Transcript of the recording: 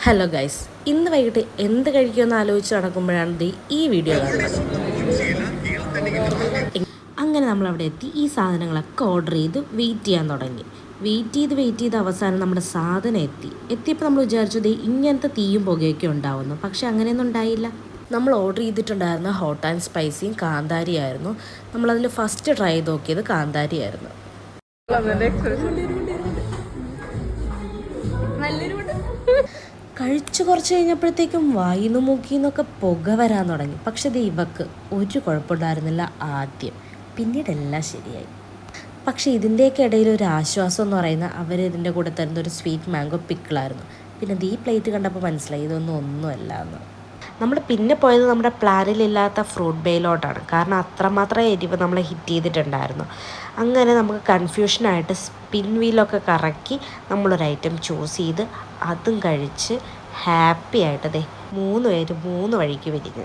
Hello guys, ഇന്ന് വൈകിട്ട് എന്ത് കഴിക്കുമെന്ന് ആലോചിച്ച് നടക്കുമ്പോഴാണ് ഈ വീഡിയോ കാണുന്നത്. അങ്ങനെ നമ്മളവിടെ എത്തി ഈ സാധനങ്ങളൊക്കെ ഓർഡർ ചെയ്ത് വെയിറ്റ് ചെയ്യാൻ തുടങ്ങി. വെയിറ്റ് ചെയ്ത് അവസാനം നമ്മുടെ സാധനം എത്തിയപ്പോൾ നമ്മൾ വിചാരിച്ചത് ഇങ്ങനത്തെ തീയും പുകയൊക്കെ ഉണ്ടാവുന്നു. പക്ഷെ അങ്ങനെയൊന്നും ഉണ്ടായില്ല. നമ്മൾ ഓർഡർ ചെയ്തിട്ടുണ്ടായിരുന്ന ഹോട്ട് ആൻഡ് സ്പൈസിയും കാന്താരി ആയിരുന്നു. നമ്മളതിൽ ഫസ്റ്റ് ട്രൈ ചെയ്ത് നോക്കിയത് കാന്താരി ആയിരുന്നു. കഴിച്ചു കുറച്ച് കഴിഞ്ഞപ്പോഴത്തേക്കും വായിന്ന് മൂക്കിന്നൊക്കെ പുക വരാൻ തുടങ്ങി. പക്ഷെ ഇത് ഇവക്ക് ഒരു കുഴപ്പമുണ്ടായിരുന്നില്ല ആദ്യം, പിന്നീടെല്ലാം ശരിയായി. പക്ഷേ ഇതിൻ്റെയൊക്കെ ഇടയിൽ ഒരു ആശ്വാസം എന്ന് പറയുന്ന അവർ ഇതിൻ്റെ കൂടെ തരുന്ന ഒരു സ്വീറ്റ് മാംഗോ പിക്കിളായിരുന്നു. പിന്നെ ഈ പ്ലേറ്റ് കണ്ടപ്പോൾ മനസ്സിലായി ഒന്നുമല്ല എന്ന്. നമ്മൾ പിന്നെ പോയത് നമ്മുടെ പ്ലാനിലില്ലാത്ത ഫ്രൂട്ട് ബേയിലോട്ടാണ്. കാരണം അത്രമാത്രം എരിവ് നമ്മളെ ഹിറ്റ് ചെയ്തിട്ടുണ്ടായിരുന്നു. അങ്ങനെ നമുക്ക് കൺഫ്യൂഷനായിട്ട് സ്പിൻ വീലൊക്കെ കറക്കി നമ്മളൊരു ഐറ്റം ചൂസ് ചെയ്ത് അതും കഴിച്ച് ഹാപ്പി ആയിട്ട് 3 പേര് 3 വഴിക്ക് വരിക.